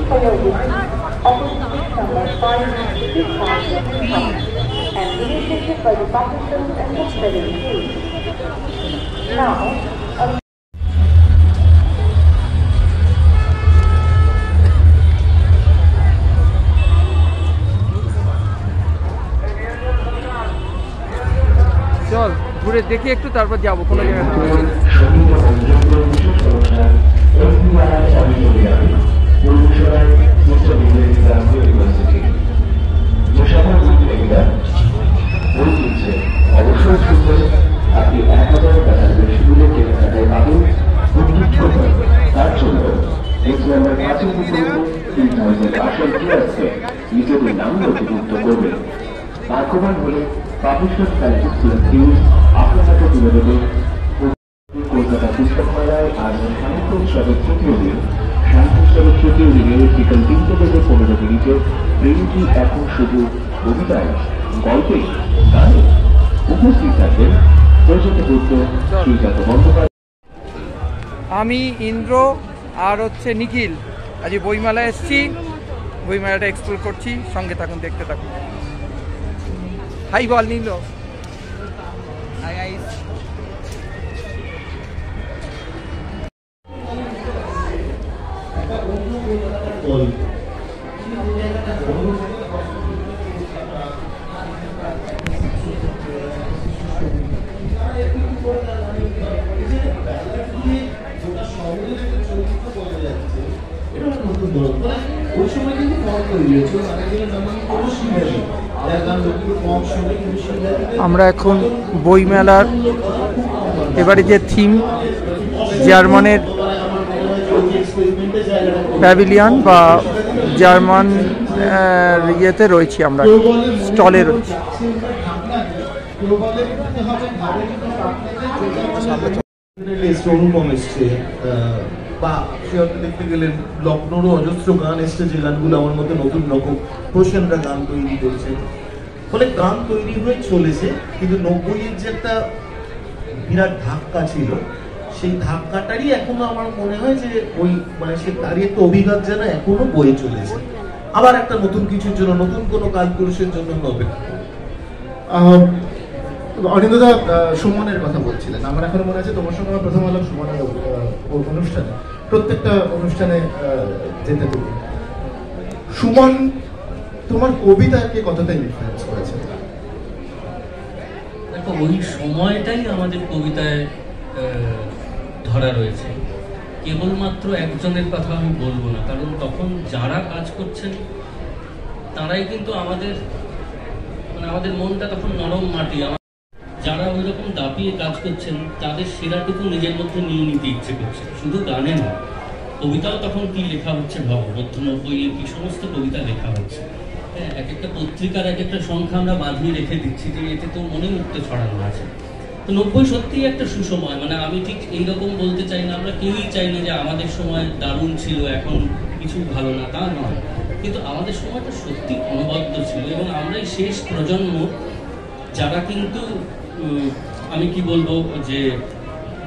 for your visit. Opportunity number 5 is and initiated by the participants and the study. Now, চল ঘুরে দেখি একটু, তারপর যাবো কোনো জায়গায়। আপনি 1000 টাকার বেশি মূল্যে কেনাকাটায় পাবেন তার জন্য নেক্সট নাম্বার 5 আসল কি আছে নিজেদের নাম নথিভুক্ত করবেন। ভাগ্যবান হলে পাবলিশার নিউজ আপনার হাতে তুলে দেবে। কলকাতা পুস্তক মেলায় আজ সাহিত্য উৎসবের তৃতীয় দিন। সাহিত্য উৎসবের তৃতীয় দিনে বিকাল 3টে থেকে 15 মিনিটে প্রেমটি এখন শুধু কবিতায়, গল্পে, গানে উপস্থিত থাকবেন আমি ইন্দ্র আর হচ্ছে নিখিল আজ বইমেলায় এসেছি, বইমেলাটা এক্সপ্লোর করছি। সঙ্গে থাকুন, দেখতে থাকুন। হাই বল নীল। Hi guys. আমরা এখন বইমেলার এবারে যে থিম জার্মানের প্যাভিলিয়ন বা জার্মান ইয়েতে রয়েছি, আমরা স্টলে রয়েছি। বা সে অর্থে দেখতে গেলে লখনৌরও অজস্র গান এসছে, যে গানগুলো আমার মধ্যে নতুন রকম প্রসেনরা গান তৈরি করছে। ফলে গান তৈরি হয়ে চলেছে, কিন্তু 90-এর যে একটা বিরাট ধাক্কা ছিল, সেই ধাক্কাটারই এখনো আমার মনে হয় যে ওই মানে সে তারই একটা অভিঘাত যেন এখনো বয়ে চলেছে। আবার একটা নতুন কিছুর জন্য, নতুন কোনো কালপুরুষের জন্য অপেক্ষা। অনিন্দদা সুমনের কথা বলছিলেন, আমার এখনো মনে আছে তোমার সঙ্গে আমার প্রথম আলাপ সুমনের অনুষ্ঠানে, প্রত্যেকটা অনুষ্ঠানে যেতে তুমি। সুমন তোমার কবিতাকে কতটা ইনফ্লুয়েন্স করেছে? দেখো, ওই সময়টাই আমাদের কবিতায় ধরা রয়েছে। কেবলমাত্র একজনের কথা আমি বলবো না, কারণ তখন যারা কাজ করছেন তারাই কিন্তু আমাদের মনটা তখন নরম মাটি। যারা ওই রকম দাপিয়ে কাজ করছেন তাদের সেরাটুকু নিজের মধ্যে নিয়ে নিতে ইচ্ছে করছে, শুধু গানে নয়, কবিতাও তখন কি লেখা হচ্ছে ভাবো। মধ্য 90 কি সমস্ত কবিতা লেখা হচ্ছে। হ্যাঁ, এক একটা পত্রিকার এক একটা সংখ্যা আমরা বাঁধিয়ে রেখে দিচ্ছি যে এতে তো মনে মুক্ত ছড়ানো আছে। তো 90 সত্যিই একটা সুসময়। মানে আমি ঠিক এইরকম বলতে চাই না, আমরা কেউই চাই না যে আমাদের সময় দারুণ ছিল, এখন কিছু ভালো না, তা নয়। কিন্তু আমাদের সময়টা সত্যি অনবদ্য ছিল, এবং আমরাই শেষ প্রজন্ম যারা কিন্তু আমি কি বলবো যে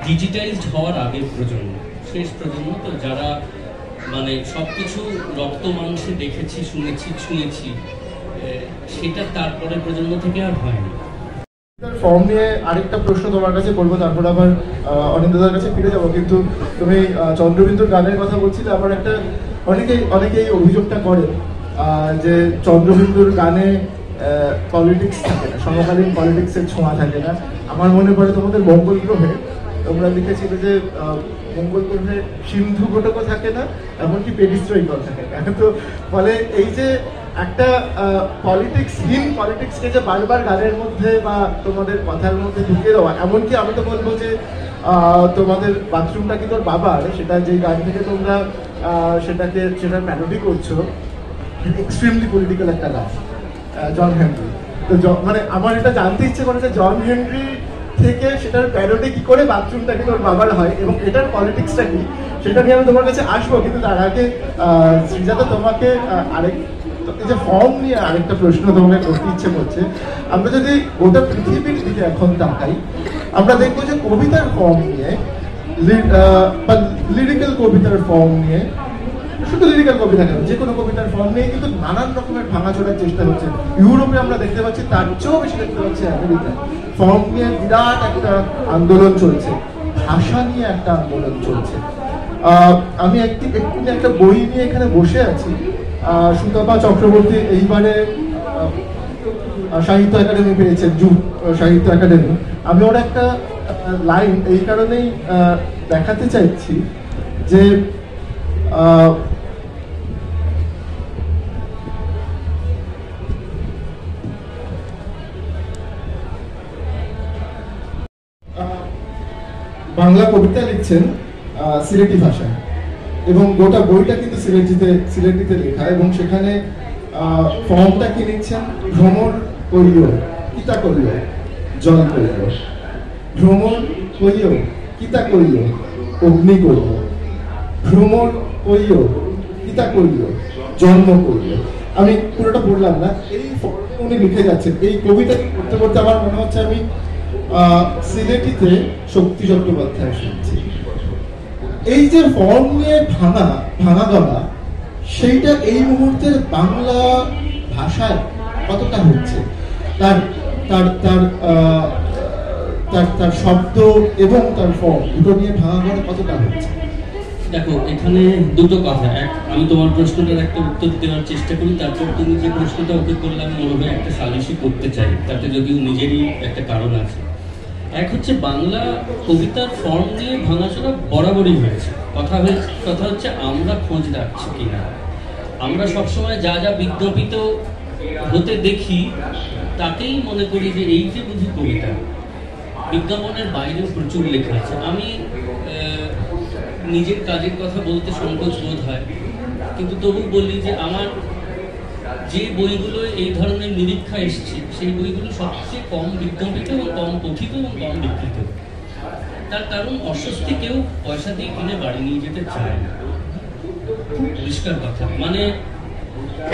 ডিজিটাইজড হওয়ার আগের প্রজন্ম, শেষ প্রজন্ম, তো যারা মানে সবকিছু রক্ত মাংসে দেখেছি, শুনেছি, ছুঁয়েছি, সেটা তারপরে প্রজন্ম থেকে আর হয়নি। ফর্ম নিয়ে আরেকটা প্রশ্ন তোমার কাছে করবো, তারপর আবার অনিন্দদার কাছে ফিরে যাবো। কিন্তু তুমি চন্দ্রবিন্দুর গানের কথা বলছিলে, আবার একটা অনেকেই অভিযোগটা করে যে চন্দ্রবিন্দুর গানে পলিটিক্স থাকে না, সমকালীন পলিটিক্সের ছোঁয়া থাকে না। আমার মনে পড়ে তোমাদের মঙ্গল গ্রহে তোমরা লিখেছিলে যে মঙ্গল গ্রহে সিন্ধু ঘটকও থাকে না, এমনকি পেরিস্ট্রয়িকও থাকে না। তো ফলে এই যে একটা পলিটিক্সকে যে বারবার গানের মধ্যে বা তোমাদের কথার মধ্যে ঢুকিয়ে দেওয়া, এমনকি আমি তো বলবো যে তোমাদের বাথরুমটা কি তোর বাবার, সেটা যে গান থেকে তোমরা সেটার প্যারোডি করছো, এক্সট্রিমলি পলিটিক্যাল একটা গান, জন হেনরি। তো মানে আমার এটা জানতে ইচ্ছে করে যে জন হেনরি থেকে সেটার প্যারোডি কি করে বাথরুমটা কি তোর বাবার হয়, এবং এটার পলিটিক্সটা কি, সেটা নিয়ে আমি তোমার কাছে আসবো। কিন্তু তার আগে শ্রীজাতা, তোমাকে এই যে ফর্ম নিয়ে আরেকটা প্রশ্ন তোমাকে করতে ইচ্ছে করছে। আমরা যদি গোটা পৃথিবীর দিকে এখন তাকাই, আমরা দেখবো যে কবিতার ফর্ম নিয়ে বা লিরিক্যাল কবিতার ফর্ম নিয়ে শুধু লিরিক্যাল কবিতা কেন, যে কোনো কবিতার ফর্ম নিয়ে কিন্তু নানান রকমের ভাঙাচোরার চেষ্টা হচ্ছে। ইউরোপে আমরা দেখতে পাচ্ছি, তার চেয়েও বেশি দেখতে পাচ্ছি আমেরিকায় ফর্ম নিয়ে বিরাট একটা আন্দোলন চলছে, ভাষা নিয়ে একটা আন্দোলন চলছে। আমি এক্ষুনি একটা বই নিয়ে এখানে বসে আছি। সুতপা চক্রবর্তী এইবারে সাহিত্য একাডেমি পেয়েছেন, যুগ সাহিত্য একাডেমি। আমি ওর একটা লাইন এই কারণেই দেখাতে চাইছি যে বাংলা কবিতা লিখছেন সিলেটি ভাষায়, এবং গোটা বইটা কিন্তু সিলেটিতে লেখা, এবং সেখানে ফর্মটা কি লিখছেন, ভ্রমণ করিও কিতা করিও জল করিও, ভ্রমণ করিও কিতা করিও অগ্নি করিও, ভ্রমণ করিও কিতা করিও জন্ম করিও। আমি পুরোটা পড়লাম না, এই উনি লিখে যাচ্ছেন। এই কবিতা পড়তে পড়তে আমার মনে হচ্ছে আমি সিলেটিতে শক্তি চট্টোপাধ্যায় শুনছি। এই যে ফর্ম নিয়ে ভাঙা গলা, সেইটা এই মুহূর্তের বাংলা ভাষায় কতটা হচ্ছে, তার তার তার তার তার শব্দ এবং তার ফর্ম দুটো নিয়ে ভাঙা গলা কতটা হচ্ছে। দেখো, এখানে দুটো কথা। এক, আমি তোমার প্রশ্নটার একটা উত্তর দেওয়ার চেষ্টা করি, তারপর তুমি যে প্রশ্নটা ওকে করলে আমি মনে হয় একটা সালিশি করতে চাই, তাতে যদিও নিজেরই একটা কারণ আছে। এক হচ্ছে বাংলা কবিতার ফর্ম নিয়ে ভাঙাচোরা বরাবরই হয়েছে। কথা হচ্ছে আমরা খোঁজ রাখছি কিনা। আমরা সবসময় যা যা বিজ্ঞাপিত হতে দেখি তাকেই মনে করি যে এই যে বুঝি কবিতা। বিজ্ঞাপনের বাইরেও প্রচুর লেখা আছে। আমি নিজের কাজের কথা বলতে সংকোচ বোধ হয়, কিন্তু তবু বলি যে আমার যে বইগুলো এই ধরনের নিরীক্ষা এসছে, সেই বইগুলো সবচেয়ে কম বিজ্ঞাপিত এবং কম পঠিত এবং কম বিকৃত। তার কারণ অস্বস্তি কেউ পয়সা দিয়ে কিনে বাড়ি নিয়ে যেতে চায় না, পরিষ্কার কথা। মানে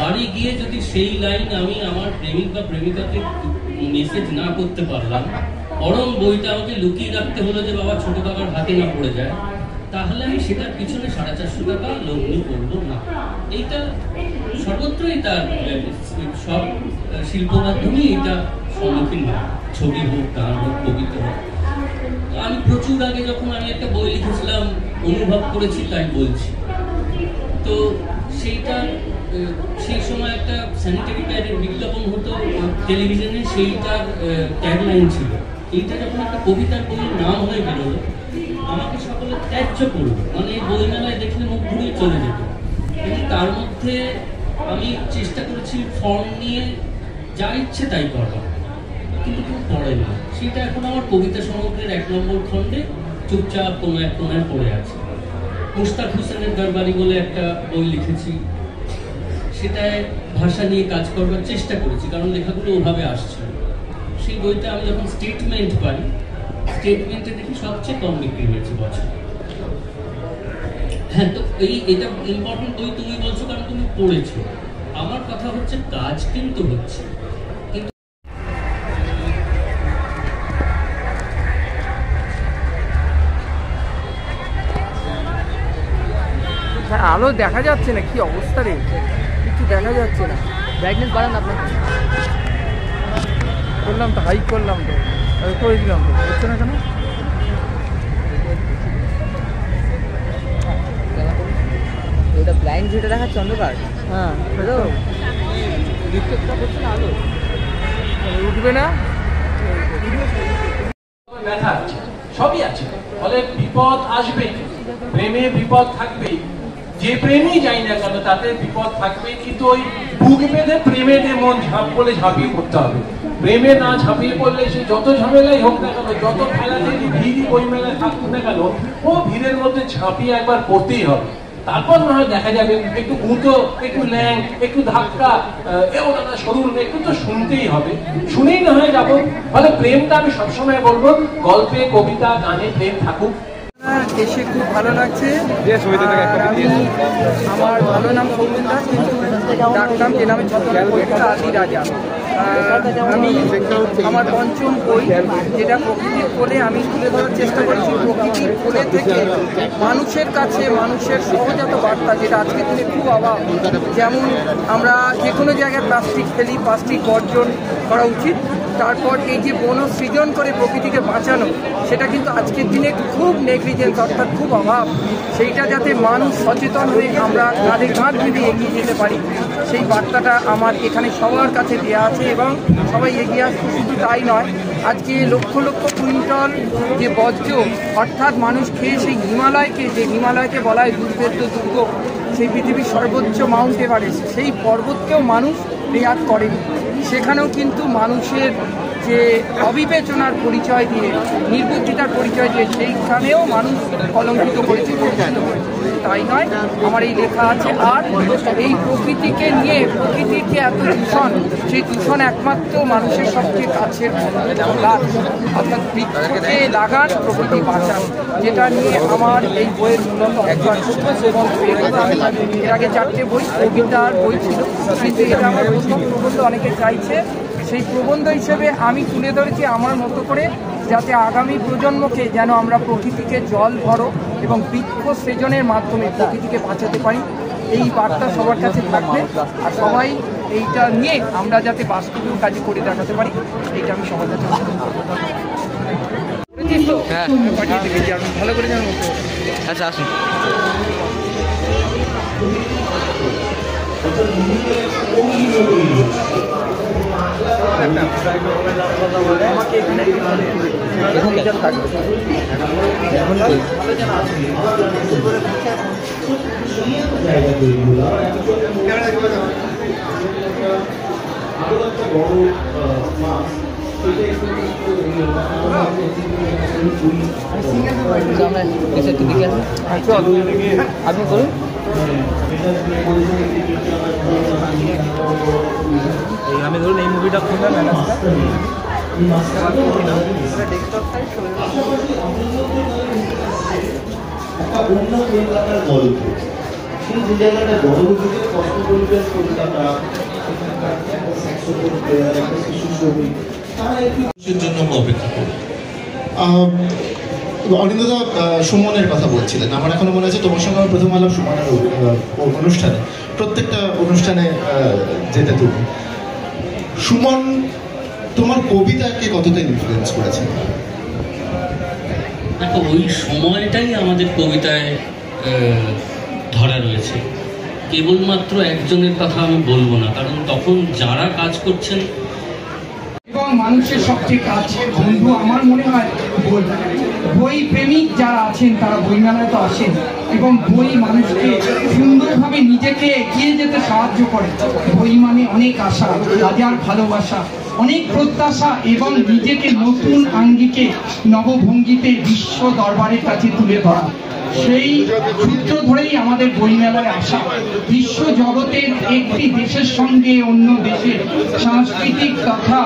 বাড়ি গিয়ে যদি সেই লাইন আমি আমার প্রেমিক বা প্রেমিকাকে মেসেজ না করতে পারলাম, বরং বইটা আমাকে লুকিয়ে রাখতে হলো যে বাবা ছোট কাকার হাতে না পড়ে যায়, তাহলে আমি সেটার পিছনে 450 টাকা লগ্নি করবো না। এইটা সর্বত্রই তার সব শিল্প মাধ্যমে এটা সম্মুখীন হয়, ছবি হোক, গান হোক, কবিতা হোক। আমি প্রচুর আগে যখন আমি একটা বই লিখেছিলাম অনুভব করেছি তাই বলছি। তো সেই সময় একটা স্যানিটারি প্যাডের বিজ্ঞাপন হতো টেলিভিশনে, সেইটার ট্যাগলাইন ছিল এইটা। যখন একটা কবিতার বইয়ের নাম হয়ে বেরোলো, আমাকে সকলে ত্যায্য করবে, মানে বইমেলায় দেখলে মুখ ঘুরিয়ে চলে যেত। কিন্তু তার মধ্যে আমি চেষ্টা করেছি ফর্ম নিয়ে যা ইচ্ছে তাই করবার, কিন্তু কেউ পড়ে না। সেটা এখন আমার কবিতা সমগ্রের 1 নম্বর খণ্ডে চুপচাপ কোনো এক কোনায় পড়ে আছে। মুশতাক হোসেনের দরবারি বলে একটা বই লিখেছি, সেটায় ভাষা নিয়ে কাজ করবার চেষ্টা করেছি, কারণ লেখাগুলো ওভাবে আসছে। সেই বইটা আমি যখন স্টেটমেন্ট পাই, স্টেটমেন্টে দেখি সবচেয়ে কম বিক্রি হয়েছে বছর। হ্যাঁ, তো এটা ইম্পর্টেন্ট বই তুমি বলছো কারণ তুমি পড়েছো। আমার কথা হচ্ছে কাজ কিন্তু হচ্ছে, কিন্তু আলো দেখা যাচ্ছে না, কি অবস্থা রে, কিছু দেখা যাচ্ছে না। ব্রাইটনেস বাড়ান আপনাকে। করলাম তো, হাই করলাম তো, করে দিলাম তো, হচ্ছে না কেন? ওটা ব্লাইন্ড যেটা দেখাচ্ছে অন্ধকার, হ্যাঁ তো রিফ্লেক্টটা করছে না আলো, উঠবে না। ব্যথা আছে, সবই আছে, ফলে বিপদ আসবেই, প্রেমে বিপদ থাকবেই। যে প্রেমই যাই না কেন তাতে বিপদ থাকবেই, কিন্তু ওই বুক বেঁধে প্রেমেতে মন বলে ঝাঁপিয়ে পড়তে হবে। প্রেমে না ঝাঁপিয়ে পড়লে সে যত ঝামেলাই হোক না কেন, যত খেলাতে ভিড়ই বই মেলায় থাকুক না কেন, ও ভিড়ের মধ্যে ঝাঁপিয়ে একবার পড়তেই হবে। তারপর না হয় দেখা যাবে একটু গুঁতো, একটু ল্যাং, একটু ধাক্কা, এবং সরুন, একটু তো শুনতেই হবে, শুনেই না হয় যাবো। ফলে প্রেমটা আমি সবসময় বলবো, গল্পে, কবিতা, গানে প্রেম থাকুক। এসে খুব ভালো লাগছে। আমার ভালো নাম সৌমিন দাস, কিন্তু ডাকনাম যে নামে আদি রাজা। আমি আমার পঞ্চম বই যেটা প্রকৃতির কোলে আমি তুলে ধরার চেষ্টা করেছি প্রকৃতির কোলে থেকে মানুষের কাছে মানুষের সহজাত বার্তা যেটা আজকের দিনে খুব অভাব। যেমন আমরা যে কোনো জায়গায় প্লাস্টিক ফেলি, প্লাস্টিক বর্জন করা উচিত। তারপর এই যে বন সৃজন করে প্রকৃতিকে বাঁচানো, সেটা কিন্তু আজকের দিনে খুব নেগলিজেন্স, অর্থাৎ খুব অভাব। সেইটা যাতে মানুষ সচেতন হয়ে আমরা কাঁধে কাঁধ মিলিয়ে এগিয়ে যেতে পারি, সেই বার্তাটা আমার এখানে সবার কাছে দেওয়া আছে এবং সবাই এগিয়ে আসছে। শুধু তাই নয়, আজকে লক্ষ লক্ষ কুইন্টল যে বর্জ্য, অর্থাৎ মানুষ খেয়ে সেই হিমালয়কে বলা হয় দুর্ভেদ্য দুর্গ, সেই পৃথিবীর সর্বোচ্চ মাউন্ট এভারেস্ট, সেই পর্বতকেও মানুষ রেয়াত করেনি। সেখানেও কিন্তু মানুষের যে অবিবেচনার পরিচয় দিয়ে, নির্বুদ্ধিতার পরিচয় দিয়ে সেইখানেও মানুষ কলঙ্কিত করেছে। তাই নয়, আমার এই লেখা আছে। আর এই প্রকৃতিকে নিয়ে, প্রকৃতির যে এত দূষণ, সেই দূষণ একমাত্র মানুষের সবচেয়ে কাছের গাছ, অর্থাৎ বৃক্ষকে লাগান, প্রকৃতি বাঁচান, যেটা নিয়ে আমার এই বইয়ের মূলত এবং এর আগে 4টে বই কবিতার বই ছিল, কিন্তু এটা আমার প্রথম প্রবন্ধ। অনেকে চাইছে সেই প্রবন্ধ হিসেবে আমি তুলে ধরেছি আমার মতো করে, যাতে আগামী প্রজন্মকে যেন আমরা প্রকৃতিকে জল ভরো এবং বৃক্ষ সৃজনের মাধ্যমে প্রকৃতিকে বাঁচাতে পারি, এই বার্তা সবার কাছে থাকবে। আর সবাই এইটা নিয়ে আমরা যাতে বাস্তবেও কাজে করে দেখাতে পারি, এইটা আমি সবার কাছে পাঠিয়ে দেবে যে আমি ভালো করে জানবো। আচ্ছা, আসুন। আমাকে এখানে থাকবে আপনি বলুন। আমি ধরুন এই মুভিটা খুললাম, অন্য এলাকার গল্প, সেই যে জায়গাটা গণরূপে কষ্ট পরিবেশ কলকাতা, শিশু শ্রমিক, তারা একটু জন্য অপেক্ষা করে। অরিন্দদা সুমনের কথা বলছিলেন, আমার এখনো মনে আছে তোমার সঙ্গে আমার প্রথম আলাপ সুমনের অনুষ্ঠানে, প্রত্যেকটা অনুষ্ঠানে যেতে তুমি। সুমন তোমার কবিতাকে কতটা ইনফ্লুয়েন্স করেছে? দেখো, ওই সময়টাই আমাদের কবিতায় ধরা রয়েছে। কেবলমাত্র একজনের কথা আমি বলবো না, কারণ তখন যারা কাজ করছেন এবং মানুষের সবচেয়ে কাছের বন্ধু আমার মনে হয় বই। বই প্রেমিক যারা আছেন তারা বইমেলায় তো আসেন এবং বই মানুষকে সুন্দরভাবে নিজেকে এগিয়ে যেতে সাহায্য করে। বই মানে অনেক আশা, হাজার ভালোবাসা, অনেক প্রত্যাশা এবং নিজেকে নতুন আঙ্গিকে নবভঙ্গিতে বিশ্ব দরবারের কাছে তুলে ধরা। সেই সূত্র ধরেই আমাদের বইমেলায় আসা। বিশ্ব জগতের একটি দেশের সঙ্গে অন্য দেশের সাংস্কৃতিক তথা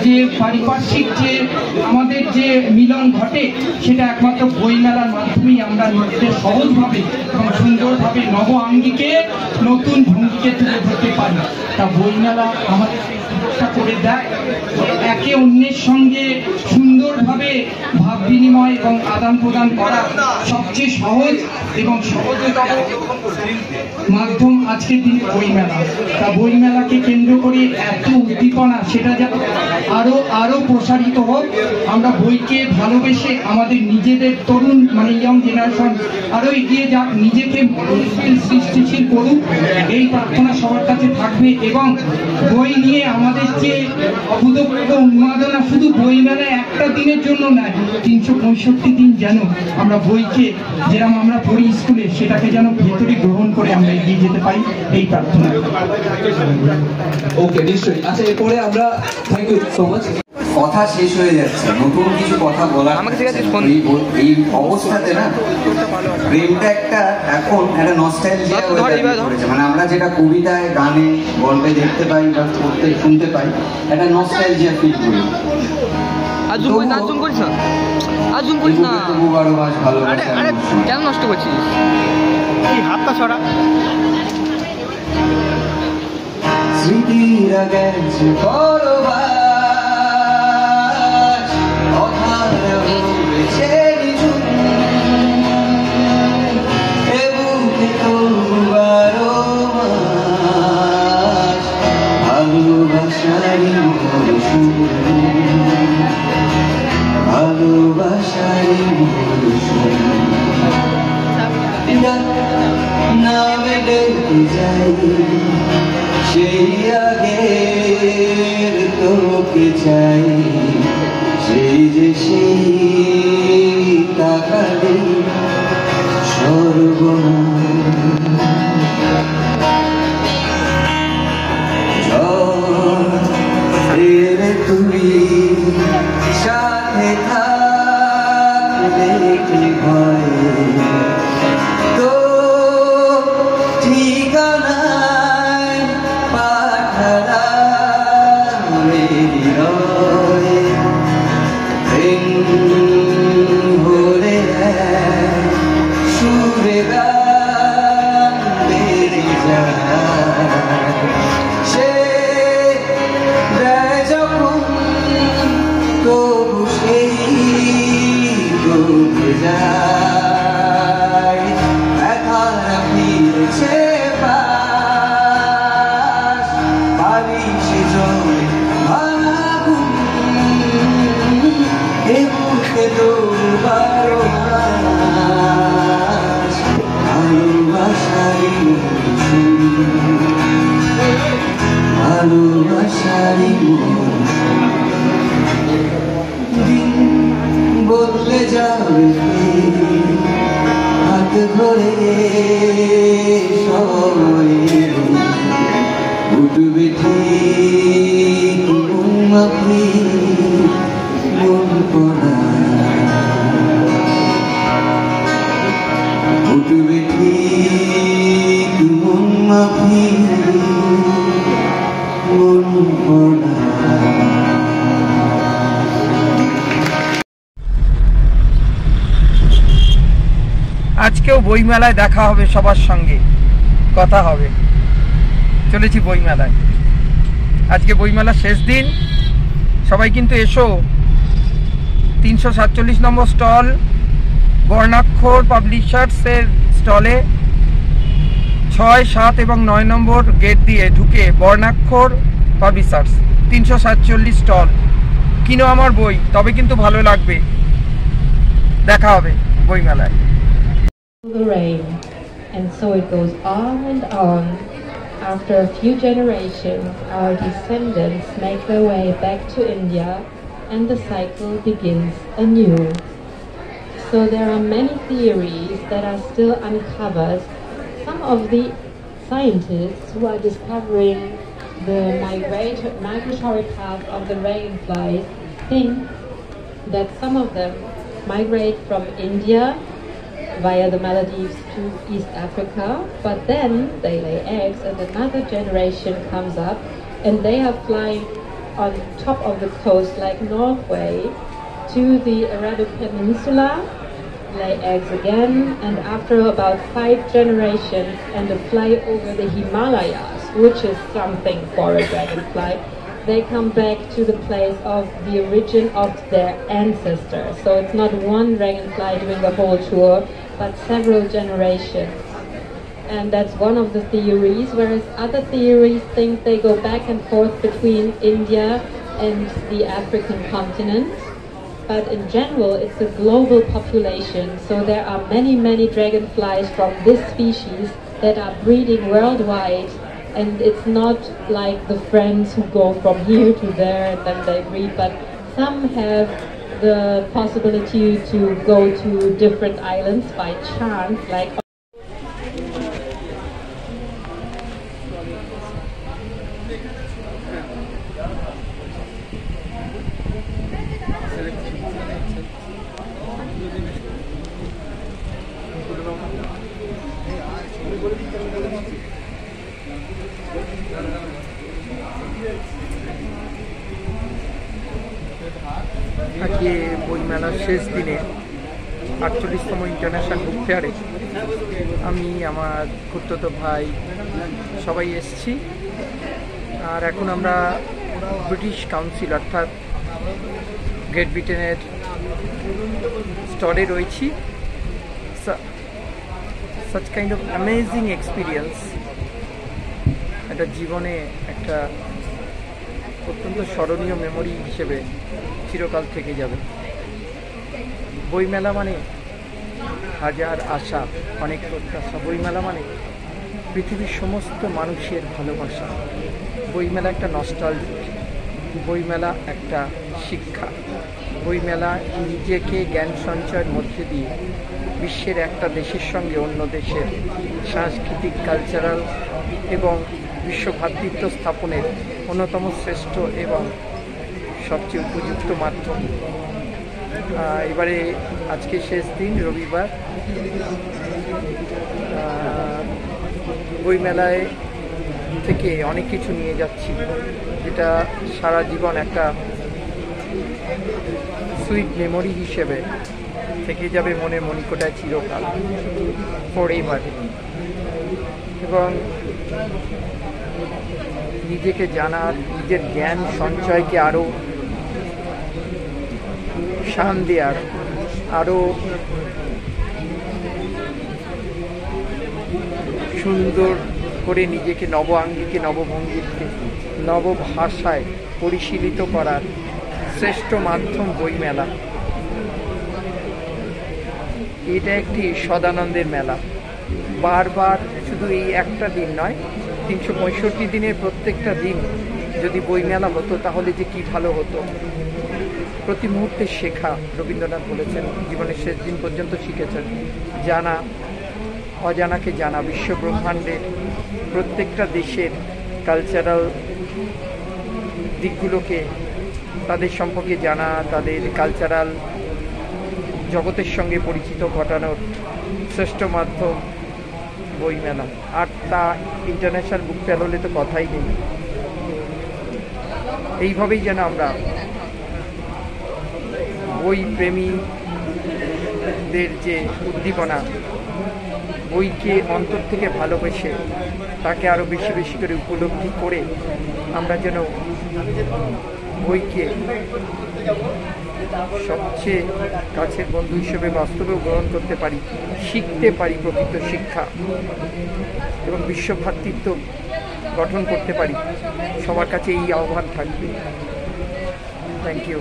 যে পারিপার্শ্বিক যে আমাদের যে মিলন ঘটে, সেটা একমাত্র বইমেলার মাধ্যমেই আমরা নিজেদের সহজভাবে এবং সুন্দরভাবে নব আঙ্গিকে নতুন ভঙ্গিকে তুলে ধরতে পারি। তা বইমেলা আমাদের করে দেয় একে অন্যের সঙ্গে সুন্দরভাবে ভাব বিনিময় এবং আদান প্রদান করা সবচেয়ে সহজ এবং সহজতম মাধ্যম আজকের দিনে বইমেলা। তা বইমেলাকে কেন্দ্র করে এত উদ্দীপনা, সেটা যেন আরো প্রসারিত হোক। আমরা বইকে ভালোবেসে আমাদের নিজেদের তরুণ মানে ইয়ং জেনারেশন আরো এগিয়ে যাক, নিজেকে সৃষ্টিশীল করুক, এই প্রার্থনা সবার কাছে থাকবে। এবং বই নিয়ে আমাদের যে অভূতপূর্ব উন্মাদনা শুধু বইমেলায় একটা দিনের জন্য নয়, 365 দিন যেন আমরা বইকে যেরকম আমরা পড়ি স্কুলে, সেটাকে যেন ভেতরে গ্রহণ করে আমরা এগিয়ে যেতে পারি, এই প্রার্থনা। ওকে, নিশ্চয়ই। আচ্ছা, এরপরে আমরা থ্যাংক ইউ সো মাচ। কথা শেষ হয়ে যাচ্ছে, নতুন কিছু কথা বলার এই অবস্থাতে না, প্রেমটা একটা এখন একটা নস্টালজিয়া হয়ে পড়েছে। মানে আমরা যেটা কবিতায়, গানে, গল্পে দেখতে পাই বা শুনতে পাই, একটা নস্টালজিয়া ফিল করি। কেন নষ্ট করছিস? হাতটা ছড়া। স্মৃতিরা গেছে পরবাস অধারা হয়েছে নিঝুম এ বুকে তরুবারো মাস ভালোবাসারি মরশুম ভালোবাসারি মরশুম নামে ডেকে যাই সেই আগের তোকে চাই সেই যে সেই তাকালে সর্বনাশ তুই সাথে থাকলে কি ভয় তো ঠিকানায় পাঠালাম হৃদয় প্রেম ভরে সুরে গান বেড়ে যায় সে দেয় যখন তবু সেই ডুবে যায় ব্যথারা ফিরেছে পাশ বালিশে জমে আগুন এ বুকে দুর্বারো মাস ভালোবাসারি মরশুম ভালোবাসারি দিন বদলে যাবে হাত ধরে সময়ে উঠবে ঠিক মাফি মন পড়া উঠবে ঠিক মন মাফি মন পড়া আজকেও বইমেলায় দেখা হবে, সবার সঙ্গে কথা হবে। চলেছি বইমেলায়, আজকে বইমেলার শেষ দিন। সবাই কিন্তু এসো। 347 নম্বর স্টল বর্ণাক্ষর পাবলিশার্সের স্টলে 6, 7 এবং 9 নম্বর গেট দিয়ে ঢুকে বর্ণাক্ষর পাবলিশার্স 347 স্টল। কিনো আমার বই, তবে কিন্তু ভালো লাগবে। দেখা হবে বইমেলায়। The rain, and so it goes on and on. After a few generations, our descendants make their way back to India, and the cycle begins anew. So there are many theories that are still uncovered. Some of the scientists who are discovering the migratory path of the dragonflies think that some of them migrate from India via the Maldives to East Africa, but then they lay eggs and another generation comes up and they are flying on top of the coast like Norway to the Arabic Peninsula, lay eggs again, and after about 5 generations and fly over the Himalayas, which is something for a dragonfly, they come back to the place of the origin of their ancestors. So it's not one dragonfly doing the whole tour, but several generations. And that's one of the theories, whereas other theories think they go back and forth between India and the African continent. But in general, it's a global population, so there are many, many dragonflies from this species that are breeding worldwide. And it's not like the friends who go from here to there and then they breed, but some have the possibility to go to different islands by chance, like আজকে বইমেলার শেষ দিনে 48তম international বুক ফেয়ারে আমি আমার খুড়তো ভাই সবাই এসেছি। আর এখন আমরা ব্রিটিশ কাউন্সিল অর্থাৎ গ্রেট ব্রিটেনের স্টলে রয়েছি। Such kind of amazing experience, একটা জীবনে একটা অত্যন্ত স্মরণীয় মেমোরি হিসেবে চিরকাল থেকে যাবে। বইমেলা মানে হাজার আশা, অনেক প্রত্যাশা। বইমেলা মানে পৃথিবীর সমস্ত মানুষের ভালোবাসা। বইমেলা একটা নস্টালজিক, বইমেলা একটা শিক্ষা। বইমেলা নিজেকে জ্ঞান সঞ্চয়ের মধ্যে দিয়ে বিশ্বের একটা দেশের সঙ্গে অন্য দেশের সাংস্কৃতিক, কালচারাল এবং বিশ্ব ভ্রাতৃত্ব স্থাপনের অন্যতম শ্রেষ্ঠ এবং সবচেয়ে উপযুক্ত মাধ্যম। এবারে আজকে শেষ দিন, রবিবার। বইমেলায় থেকে অনেক কিছু নিয়ে যাচ্ছি, যেটা সারা জীবন একটা সুইট মেমোরি হিসেবে থেকে যাবে মনের মণিকোটায় চিরকাল, ফরএভার। এবং নিজেকে জানার, নিজের জ্ঞান সঞ্চয়কে আরও শান দেওয়ার, আরও সুন্দর করে নিজেকে নব আঙ্গিকে, নবভঙ্গিতে, নবভাষায় পরিশীলিত করার শ্রেষ্ঠ মাধ্যম বইমেলা। এটা একটি সদানন্দের মেলা। বারবার শুধু এই একটা দিন নয়, 365 দিনের প্রত্যেকটা দিন যদি বইমেলা হতো তাহলে যে কি ভালো হতো। প্রতি মুহূর্তে শেখা, রবীন্দ্রনাথ বলেছেন, জীবনের শেষ দিন পর্যন্ত শিখেছেন। জানা, অজানাকে জানা, বিশ্ব ব্রহ্মাণ্ডের প্রত্যেকটা দেশের কালচারাল দিকগুলোকে, তাদের সম্পর্কে জানা, তাদের কালচারাল জগতের সঙ্গে পরিচিত ঘটানোর শ্রেষ্ঠ মাধ্যম বইমেলা। আর তা ইন্টারন্যাশনাল বুক ফেয়ার হলে তো কথাই নেই। এইভাবেই যেন আমরা বই প্রেমীদের যে উদ্দীপনা, বইকে অন্তর থেকে ভালোবেসে তাকে আরও বেশি বেশি করে উপলব্ধি করে আমরা যেন বইকে সবচেয়ে কাছের বন্ধু হিসেবে বাস্তবেও গ্রহণ করতে পারি, শিখতে পারি প্রকৃত শিক্ষা, এবং বিশ্ব ভ্রাতৃত্ব গঠন করতে পারি। সবার কাছে এই আহ্বান থাকবে। Thank you.